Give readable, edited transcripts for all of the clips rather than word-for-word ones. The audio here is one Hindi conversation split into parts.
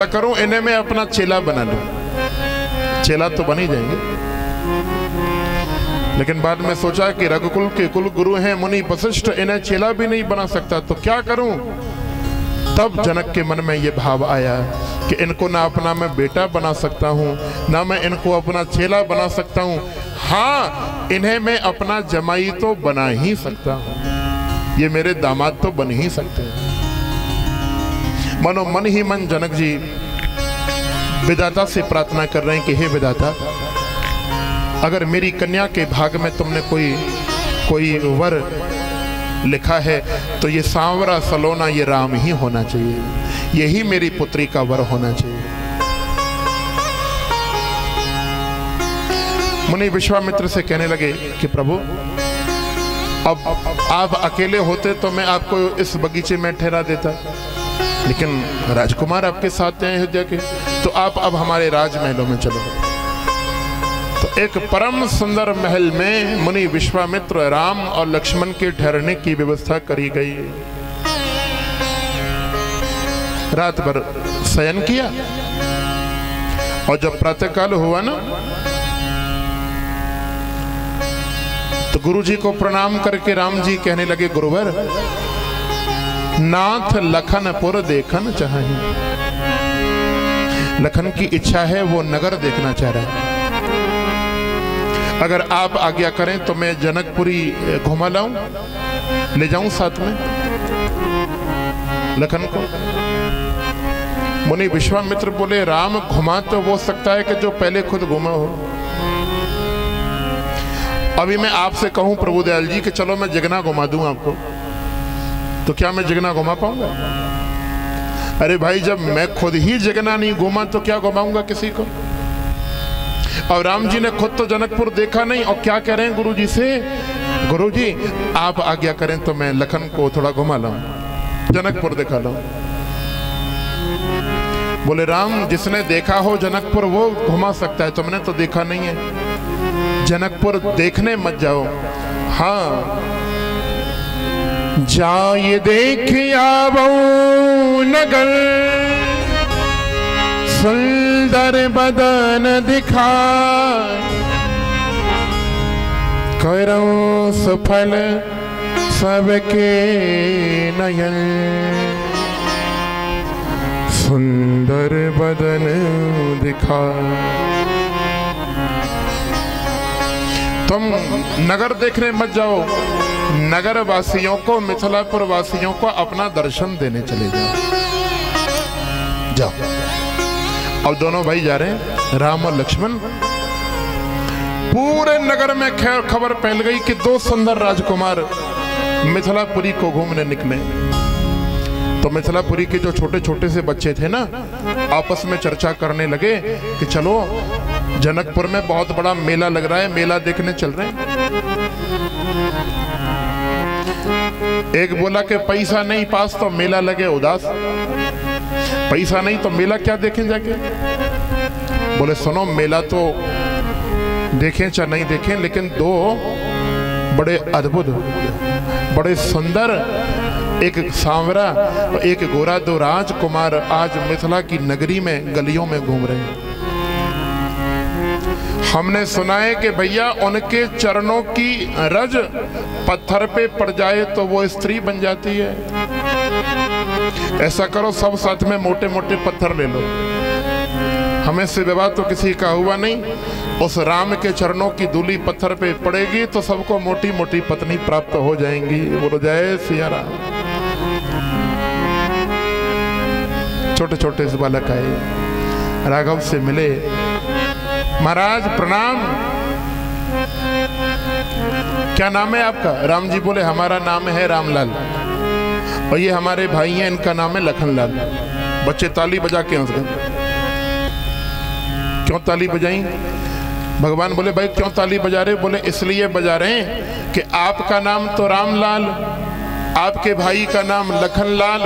करूं इन्हें मैं अपना चेला बना लूं। चेला तो बन ही जाएंगे, लेकिन बाद में सोचा कि रघुकुल के कुल गुरु हैं मुनि वशिष्ठ, इन्हें चेला भी नहीं बना सकता, तो क्या करूं। तब जनक के मन में ये भाव आया कि इनको ना अपना मैं बेटा बना सकता हूं, ना मैं इनको अपना चेला बना सकता हूं, हाँ इन्हें मैं अपना जमाई तो बना ही सकता हूं, ये मेरे दामाद तो बन ही सकते हैं। मनो मन ही मन जनक जी विधाता से प्रार्थना कर रहे हैं कि हे विधाता, अगर मेरी कन्या के भाग में तुमने कोई वर लिखा है तो ये सांवरा सलोना ये राम ही होना चाहिए, यही मेरी पुत्री का वर होना चाहिए। मुनि विश्वामित्र से कहने लगे कि प्रभु अब आप अकेले होते तो मैं आपको इस बगीचे में ठहरा देता, लेकिन राजकुमार आपके साथ हैं अयोध्या के, तो आप अब हमारे राजमहलों में चलो। तो एक परम सुंदर महल में मुनि विश्वामित्र राम और लक्ष्मण के ठहरने की व्यवस्था करी गई। रात भर शयन किया और जब प्रातःकाल हुआ ना, तो गुरु जी को प्रणाम करके राम जी कहने लगे, गुरुवर नाथ लखनपुर देखन चाहिए। लखन की इच्छा है, वो नगर देखना चाह रहा है। अगर आप आज्ञा करें तो मैं जनकपुरी घुमा लाऊं, ले जाऊं साथ में लखन को। मुनि विश्वामित्र बोले, राम घुमा तो वो सकता है कि जो पहले खुद घुमा हो। अभी मैं आपसे कहूं प्रभुदयाल जी कि चलो मैं जगना घुमा दूं आपको, तो क्या मैं जगना घुमा पाऊंगा? अरे भाई, जब मैं खुद ही जगना नहीं घुमा तो क्या घुमाऊंगा किसी को? और राम जी ने खुद तो जनकपुर देखा नहीं और क्या कह रहे हैं गुरु जी से, गुरु जी आप आज्ञा करें तो मैं लखन को थोड़ा घुमा लाऊं, जनकपुर दिखा लाऊं। बोले राम, जिसने देखा हो जनकपुर वो घुमा सकता है, तुमने तो देखा नहीं है, जनकपुर देखने मत जाओ। हाँ जाए देख आवो नगर, सुंदर बदन दिखा, करो सफल सबके नयन, सुंदर बदन दिखा। तुम नगर देखने मत जाओ, नगर वासियों को, मिथिलापुर वासियों को अपना दर्शन देने चले जाओ। अब दोनों भाई जा रहे हैं, राम और लक्ष्मण। पूरे नगर में खबर फैल गई कि दो सुंदर राजकुमार मिथिलापुरी को घूमने निकले। तो मिथिलापुरी के जो छोटे छोटे से बच्चे थे ना, आपस में चर्चा करने लगे कि चलो जनकपुर में बहुत बड़ा मेला लग रहा है, मेला देखने चल रहे हैं। एक बोला कि पैसा नहीं पास तो मेला लगे उदास, पैसा नहीं तो मेला क्या देखें जाके। बोले सुनो, मेला तो देखें चाहे नहीं देखें, लेकिन दो बड़े अद्भुत, बड़े सुंदर, एक सांवरा और एक गोरा, दो राजकुमार आज मिथिला की नगरी में गलियों में घूम रहे हैं। हमने सुना है कि भैया उनके चरणों की रज पत्थर पे पड़ जाए तो वो स्त्री बन जाती है। ऐसा करो, सब साथ में मोटे मोटे पत्थर ले लो, हमें से विवाह तो किसी का हुआ नहीं, उस राम के चरणों की धूली पत्थर पे पड़ेगी तो सबको मोटी मोटी पत्नी प्राप्त हो जाएंगी। बोलो जय सिया राम। छोटे छोटे से बालक आए, राघव से मिले, महाराज प्रणाम, क्या नाम है आपका? राम जी बोले हमारा नाम है रामलाल और ये हमारे भाई हैं, इनका नाम है लखनलाल। बच्चे ताली बजा के हंस गए। क्यों ताली बजाई? भगवान बोले भाई क्यों ताली बजा रहे? बोले इसलिए बजा रहे हैं कि आपका नाम तो रामलाल, आपके भाई का नाम लखनलाल,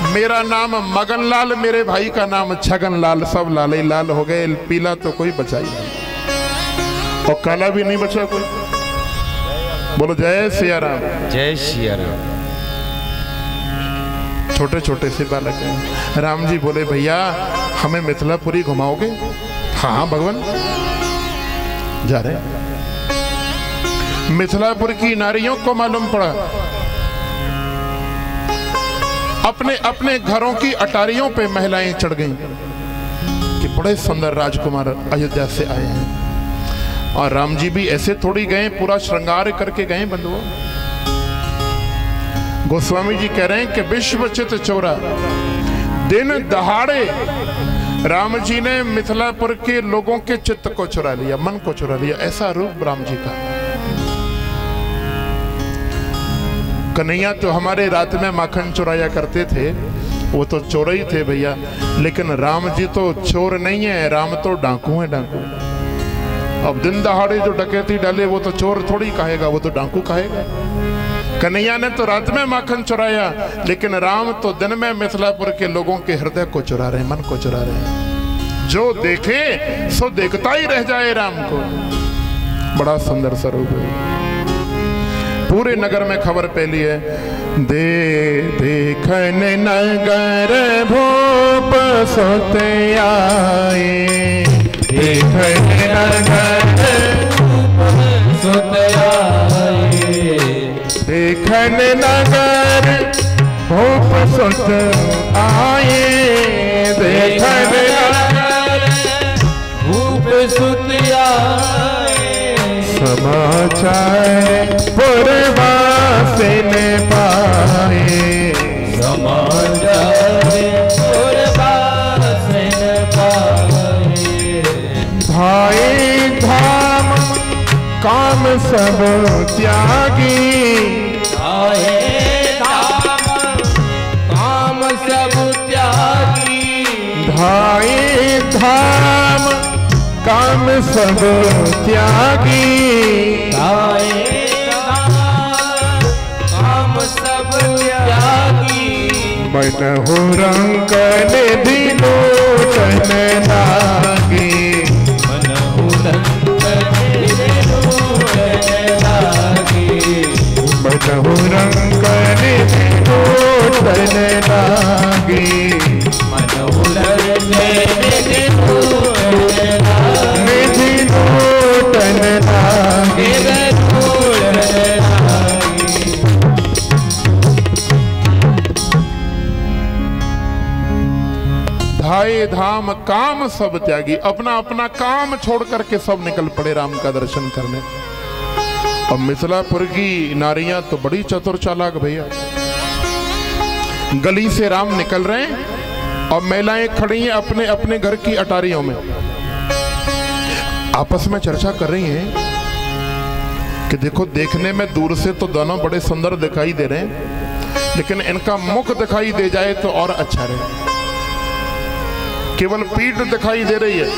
मेरा नाम मगनलाल, मेरे भाई का नाम छगनलाल, सब लाल ही लाल हो गए, पीला तो कोई बचा ही नहीं और काला भी नहीं बचा कोई। बोलो जय सिया राम। जय सिया राम। छोटे छोटे से बालक हैं। राम जी बोले भैया हमें मिथिलापुरी घुमाओगे? हाँ भगवान जा रहे। मिथिलापुर की नारियों को मालूम पड़ा अपने अपने घरों की अटारियों पे महिलाएं चढ़ गईं कि बड़े सुंदर राजकुमार अयोध्या से आए हैं। और राम जी भी ऐसे थोड़ी गए, पूरा श्रृंगार करके गए बंधुओं। गोस्वामी जी कह रहे हैं कि विश्व चित चोरा, दिन दहाड़े राम जी ने मिथिलापुर के लोगों के चित्त को चुरा लिया, मन को चुरा लिया। ऐसा रूप राम जी का। कन्हैया तो हमारे रात में माखन चुराया करते थे, वो तो चोर ही थे भैया। लेकिन राम जी तो चोर नहीं है, राम तो डाकू है, डाकू। अब दिन दहाड़े जो डकैती डाले वो तो चोर थोड़ी कहेगा, वो तो डाकू कहेगा। कन्हैया ने तो रात में माखन चुराया, लेकिन राम तो दिन में मिथिलापुर के लोगों के हृदय को चुरा रहे, मन को चुरा रहे। जो देखे सो देखता ही रह जाए राम को। बड़ा सुंदर स्वरूप है। पूरे नगर में खबर फैली है, देखन नगर भूप सोते आए, देखन नगर भूप सोते आए, देखन नगर भूप सोते आए, देखन नगर भूप सोते आए। समाचार पुरवासिन पाए, समाचार पुरवासिन पाए। भाई धाम काम सब त्यागी, भाई धाम काम सब त्यागी, भाई धाम काम सब त्यागी, काम सब त्यागी। मनहु रंग निधि लोचन लागी, मनहु रंग निधि लोचन लागी, मनहु रंग निधि लोचन लागी, मनहु रंग निधि लोचन लागी, लोचन लागी, लोचन लागी। धाये धाम काम सब त्यागी, अपना अपना काम छोड़ करके सब निकल पड़े राम का दर्शन करने। अब मिथिलापुर की नारियां तो बड़ी चतुर चालाक भैया। गली से राम निकल रहे हैं और महिलाएं खड़ी हैं अपने अपने घर की अटारियों में, आपस में चर्चा कर रही हैं कि देखो देखने में दूर से तो दोनों बड़े सुंदर दिखाई दे रहे हैं, लेकिन इनका मुख दिखाई दे जाए तो और अच्छा रहे। केवल पीठ दिखाई दे रही है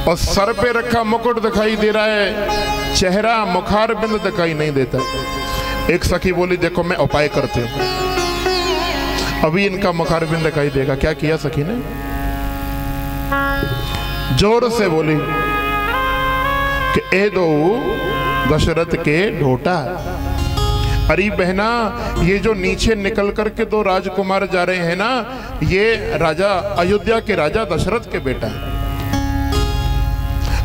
और सर पे रखा मुकुट दिखाई दे रहा है, चेहरा मुखार बिंद दिखाई नहीं देता। एक सखी बोली देखो मैं उपाय करती हूँ, अभी इनका मुखार बिंद दिखाई देगा। क्या किया सखी ने? जोर से बोली कि ए दो दशरथ के ढोटा। अरे बहना, ये जो नीचे निकल करके दो राजकुमार जा रहे हैं ना, ये राजा अयोध्या के राजा दशरथ के बेटा है।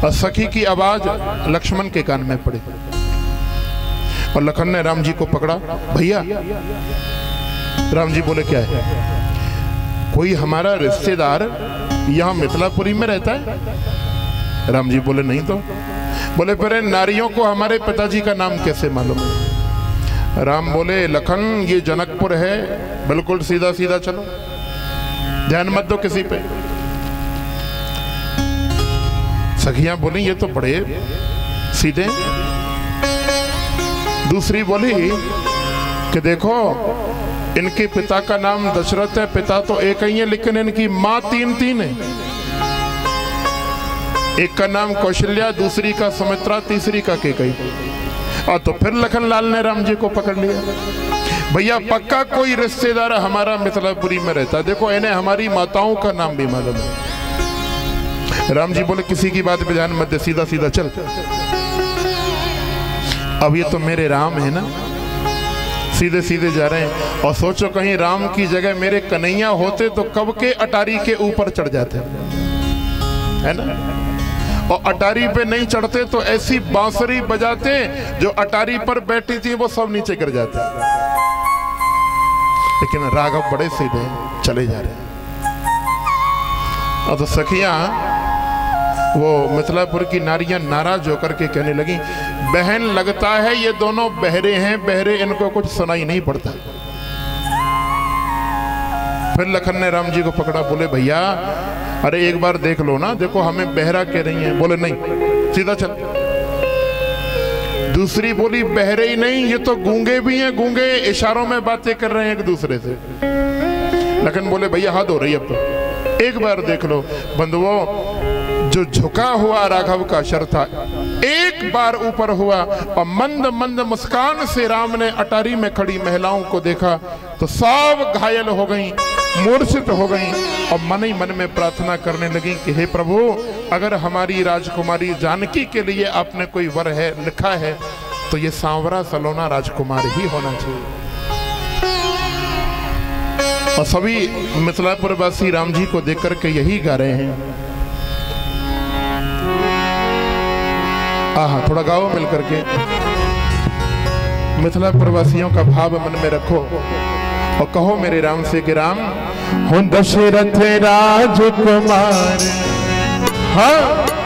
और सखी की आवाज लक्ष्मण के कान में पड़ी और लखन ने राम जी को पकड़ा। भैया, राम जी बोले क्या है? कोई हमारा रिश्तेदार यहाँ मिथिलापुरी में रहता है? राम जी बोले नहीं तो। बोले पर नारियों को हमारे पिताजी का नाम कैसे मालूम है? राम बोले लखन ये जनकपुर है, बिल्कुल सीधा सीधा चलो, ध्यान मत दो किसी पे। सखियां बोली ये तो बड़े सीधे। दूसरी बोली कि देखो इनके पिता का नाम दशरथ है, पिता तो एक ही है, लेकिन इनकी माँ तीन तीन है। एक का नाम कौशल्या, दूसरी का सुमित्रा, तीसरी का केकई। और तो फिर लखन लाल ने राम जी को पकड़ लिया। भैया पक्का कोई रिश्तेदार हमारा मिथिलापुरी में रहता है, देखो इन्हें हमारी माताओं का नाम भी मालूम है। राम जी बोले किसी की बात पे ध्यान मत दे, सीधा सीधा चल। अब ये तो मेरे राम है ना, सीधे सीधे जा रहे हैं। और सोचो कहीं राम की जगह मेरे कन्हैया होते तो कब के अटारी के ऊपर चढ़ जाते, है ना। और अटारी पे नहीं चढ़ते तो ऐसी बांसुरी बजाते जो अटारी पर बैठी थी वो सब नीचे गिर जाते। लेकिन राघव बड़े सीधे चले जा रहे हैं। और तो सखियां वो मिथिलापुर की नारियां नाराज होकर के कहने लगी, बहन लगता है ये दोनों बहरे हैं, बहरे इनको कुछ सुनाई नहीं पड़ता। फिर लखन ने राम जी को पकड़ा, बोले भैया अरे एक बार देख लो ना, देखो हमें बहरा कह रही हैं। बोले नहीं सीधा चल। दूसरी बोली बहरे ही नहीं, ये तो गूंगे भी हैं, गूंगे इशारों में बातें कर रहे हैं एक दूसरे से। लखन बोले भैया हद हो रही अब तो, एक बार देख लो। बंधुओं जो झुका हुआ राघव का शर था एक बार ऊपर हुआ और मंद मंद मुस्कान से राम ने अटारी में खड़ी महिलाओं को देखा तो सब घायल हो गईं, मूर्छित हो गईं और मन ही मन में प्रार्थना करने लगी कि हे प्रभु, अगर हमारी राजकुमारी जानकी के लिए आपने कोई वर है लिखा है तो ये सांवरा सलोना राजकुमार ही होना चाहिए। और सभी मिथिलापुर वासी राम जी को देख करके यही गा रहे हैं। आहा थोड़ा गाओ मिल करके। मिथिलापुर वासियों का भाव मन में रखो और कहो मेरे राम से कि राम हो दशरथ राजकुमार, हाँ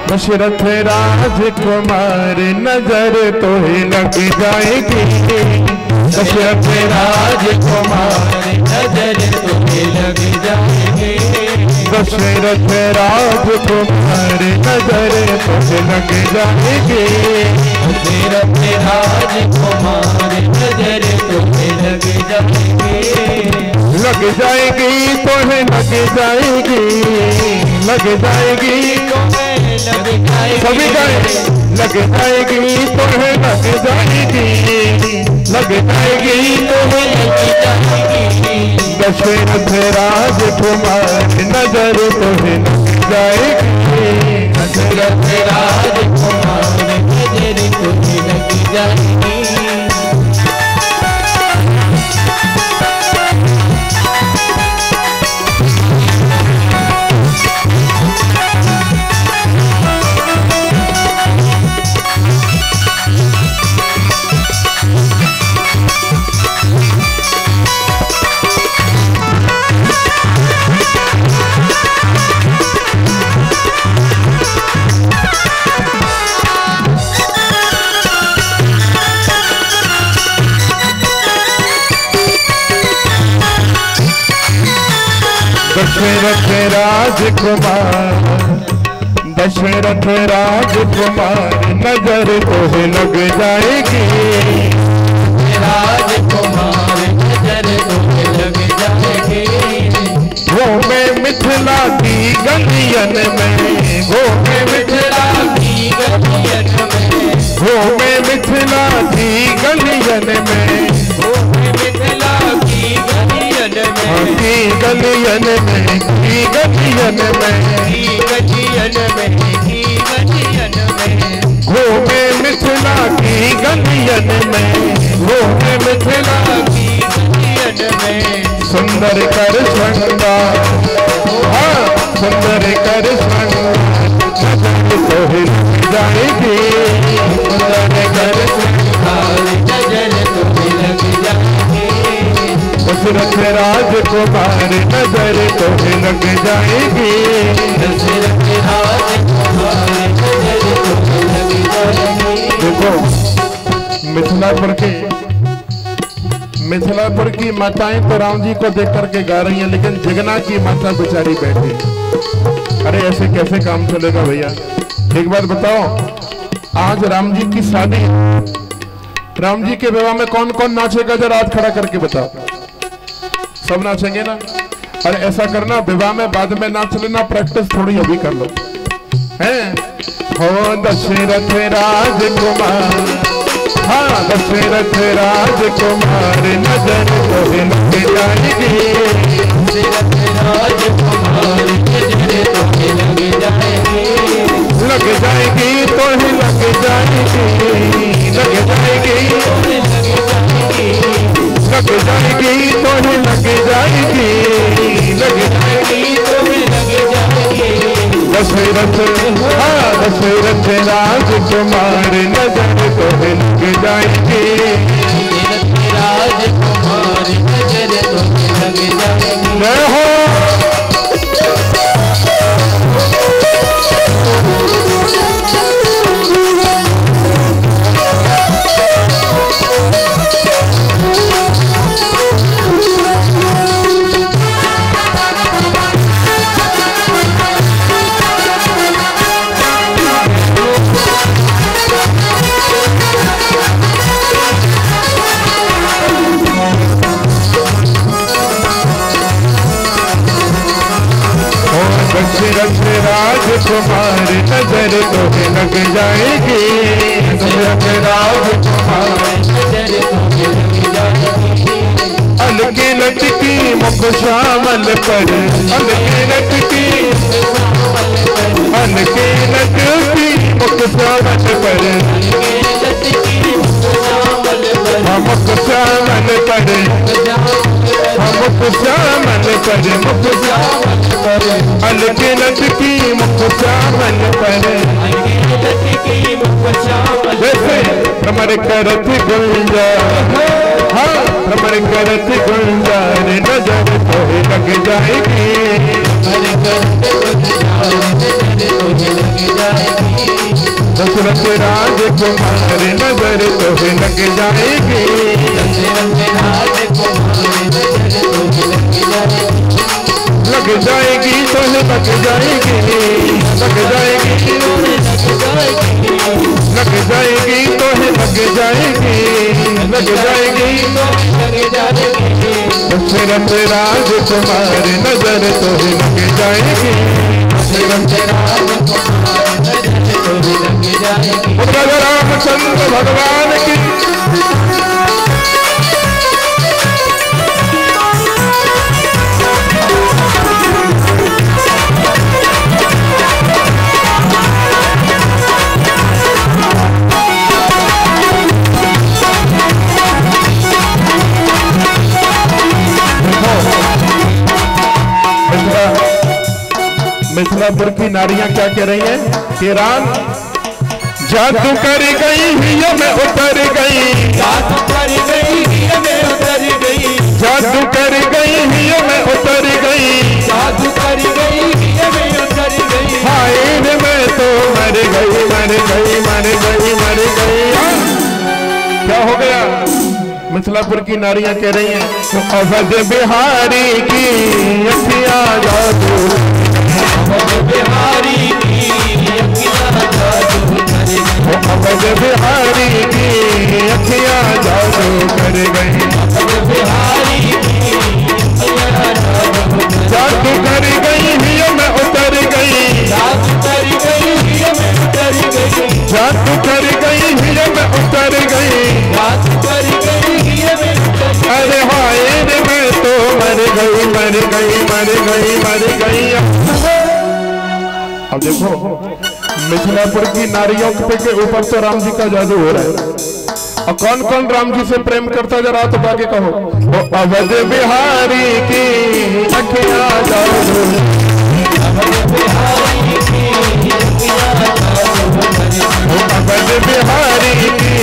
दशरथ राजकुमार नजर तो ही लग जाएगी। दशरथ राजकुमार नजर तो ही लग जाएगी। दशरथ राजकुमार नजर तो ही लग जाएगी। दशरथ राजकुमार नजर तो ही लग जाएगी। लग जाएगी तो है लग जाएगी, लग जाएगी सभी गाए। लग जाएगी तो है लग जाएगी, लग जाएगी तो है लग जाएगी। दशरथ राजकुमार नजर तो है लग जाएगी। दशरथ राजकुमार नजर तो है लग जाएगी। दशरथ राजकुमार, दशरथ राजकुमार नजर तो है लग जाएगी। राजकुमार नजर तो है लग जाएगी। वो मैं मिथिला की गलियन में, वो मैं मिथिला की गलियन में, वो मैं मिथिला की गलियन में, वो मैं मिथिला की गलियन में, की गलियन में, की गलियन में, की गलियन में, की गलियन में, वो मैं मिथिला की गलियन में, वो मैं मिथिला की गलियन में। सुंदर कर श्रृंगार, हाँ सुंदर कर श्रृंगार नजर तो ही लग जाएगी। सुंदर कर श्रृंगार नजर तो ही लग जाएगी। दशरथ राजकुमार नजर तो ही लग जाएगी। दशरथ राजकुमार नजर तो ही लग जाएगी। देखो मिथिलापुर की माताएं तो राम जी को देख करके गा रही हैं, लेकिन जगना की माता बेचारी बैठी। अरे ऐसे कैसे काम चलेगा भैया। एक बात बताओ, आज राम जी की शादी, राम जी के विवाह में कौन कौन नाचेगा जरा हाथ खड़ा करके बताओ। सब नाचेंगे ना। अरे ऐसा करना, विवाह में बाद में नाच लेना, प्रैक्टिस थोड़ी अभी कर लो हैं। हो दशरथ राजकुमार, हाँ दशरथ राजकुमार नजर तो ही लग जाएगी। दशरथ राजकुमार नजर तो ही लग जाएगी। लग जाएगी तो ही लग जाएगी, लग जाएगी तो ही लग जाएगी। दशरथ दशरथ राजकुमार नजर तो लग जाएगी, राजकुमार नजर तो लग जाएगी। जय हो दशरथ राजकुमार नजर तो लग जाएगी, दशरथ राजकुमार नजर तो लग जाएगी। अलके लटकी मुख श्यामल पर, अलके लटकी अलके लटकी मुख श्यामल पर, मुख श्यामल पर, मुख श्यामल पर, मुख अलके लटकी मुख श्यामल पर, जैसे भ्रमर करत गुंजा, हाँ भ्रमर करत गुंजा नजर तो लग जाएगी, दशरथ राजकुमार नजर तो लग जाएगी, लग जाएगी तो लग जाएगी, लग जाएगी, लग जाएगी तो लग जाएगी, लग जाएगी, दशरथ राजकुमार नजर तो लग जाएगी, रामचंद्र भगवान की मिथिलापुर की नारियां क्या कह रही हैं कि राम जादू कर गई हिया में उतर गई, जादू कर गई हिया में उतर गई, जादू कर गई हिया में उतर गई, जादू कर गई हिया में उतर गई। हाय मैं तो मर गई, मर गई, मर गई, मर गई। क्या हो गया? मिथिलापुर की नारियां कह रही हैं अवध बिहारी की अखियां जादू, अवध बिहारी की अखियां जादू कर गई, अवध बिहारी की अखियां जादू कर गई, अवध बिहारी की अखियां जादू कर गई, जादू कर गई हिया में उतर गई, जादू कर गई हिया में उतर गई, जादू कर गई हिया में उतर गई, जादू कर गई हिया में उतर गई। अरे हाय मैं तो मर गई, मर गई, मर गई, मर गई। अब देखो मिथिलापुर की नारियों के ऊपर तो राम जी का जादू हो रहा है, और कौन कौन राम जी से प्रेम करता जरा तो आगे कहो। अवध बिहारी की अखियां जादू, अवध बिहारी की अखियां जादू कर गई, अवध बिहारी की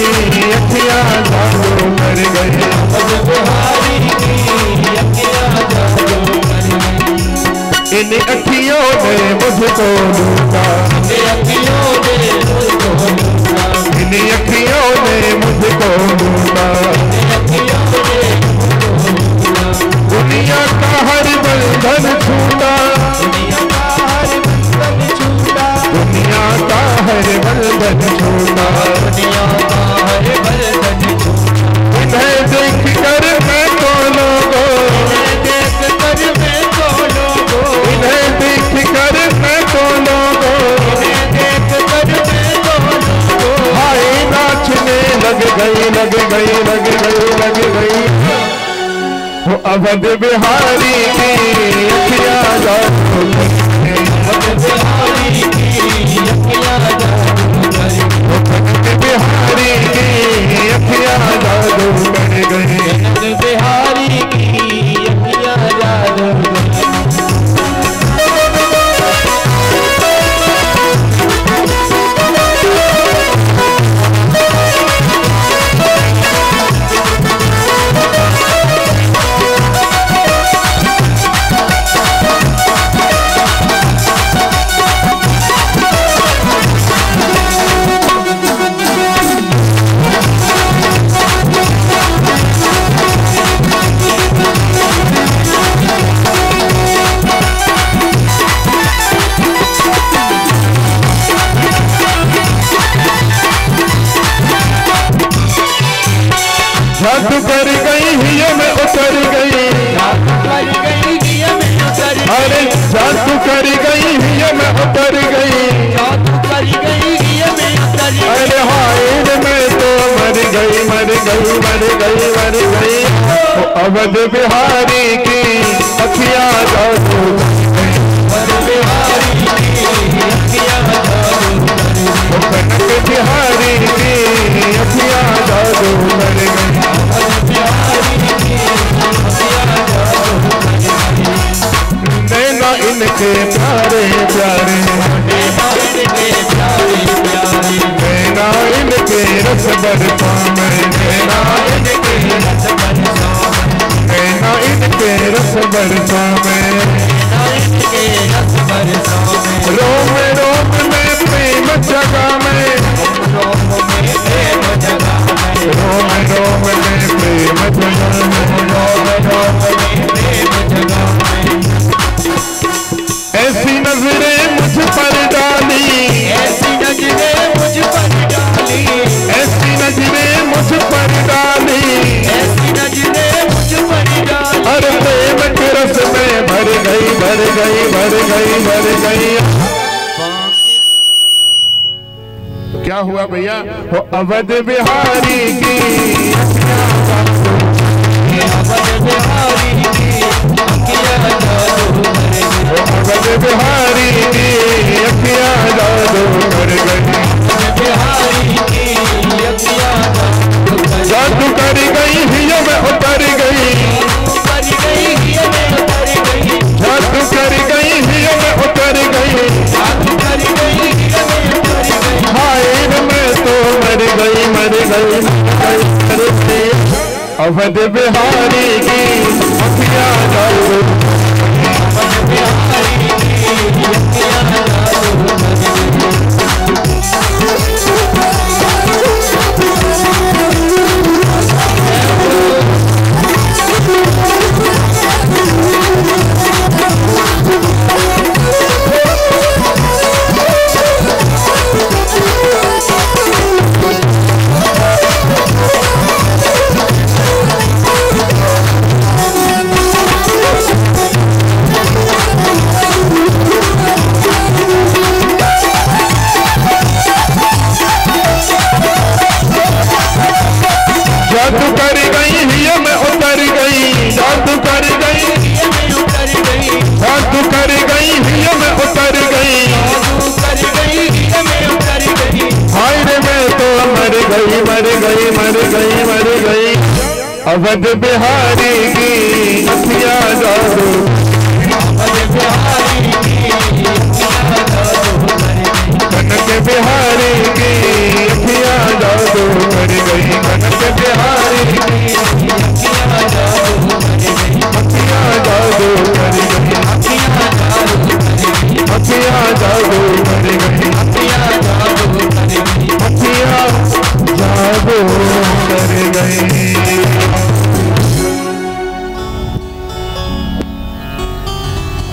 अखियां जादू कर गई, अवध बिहारी की अखियां जादू कर गई। इन अखियों ने मुझको लूटा, इन अखियों ने मुझको लूटा, इन अखियों ने मुझको लूटा, इन अखियों ने मुझको लूटा। दुनिया का हर बंधन छूटा, दुनिया का हर बंधन छूटा, दुनिया का हर बंधन छूटा, दुनिया का हर बंधन छूटा। इन्हें देख कर मैं तो लोगो, इन्हें देख कर मैं तो लोगो, इन्हें देख कर मैं तो लोगो, इन्हें देख कर मैं तो लोगो। हाय नाचने लग गई, लग गई, लग गई, लग गई। वो अवध बिहारी की अखियां जादू कर गई, अवध बिहारी की अखियां जादू कर गई, अवध बिहारी की अखियां जादू कर गई। अवध बिहारी की अखियां जादू कर गई। जादू कर गई हिया में उतर गई, अरे जादू कर गई हिया में उतर गई, अरे हाय मैं तो मर गई मर गई मर गई मर गई। वो अवध बिहारी की अखियां जादू, वो कनक बिहारी की अखियां जादू कर गई। नैना इनके प्यारे प्यारे, नैना इनके रस बरसा में, नैना इनके रस बरसा में, रोम रोम में प्रेम जगा में, रोम रोम में प्रेम जगा में, ऐसी नजरें मुझ पर डाली, ऐसी नजरें मुझ पर डाली, ऐसी नजरें मुझ पर डाली, ऐसी नजरें मुझ पर डाली, अरे प्रेम के रस में भर गई भर गई भर गई भर गई। क्या हुआ भैया? वो अवध बिहारी की, अवध बिहारी की अखियां जादू कर गई, जादू कर गई हिया में उतर गई, जादू कर गई हिया में उतर गई, हाय मैं तो मर गई मर गई मर गई। अवध बिहारी की अखियां जादू, जादू कर गई हिया में उतर गई, जादू कर गई, जादू कर गई हिया में उतर गई, हाय रे मैं तो मर गई मर गई मर गई मर गई। अवध बिहारी की अखियां जादू, कनक बिहारी की अखियां जादू कर गई, कनक बिहारी की अखियां जादू कर गई, अखियां जादू कर गई, अखियां जादू कर गई।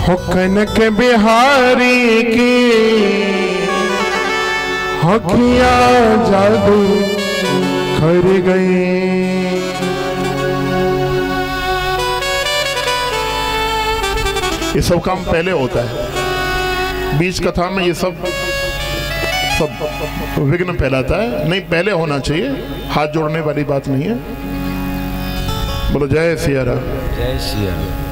हो कनक बिहारी की अखियां जादू कर गई। ये सब काम पहले होता है, बीच कथा में ये सब विघ्न फैलाता है। नहीं, पहले होना चाहिए, हाथ जोड़ने वाली बात नहीं है। बोलो जय सिया राम। जय सिया राम।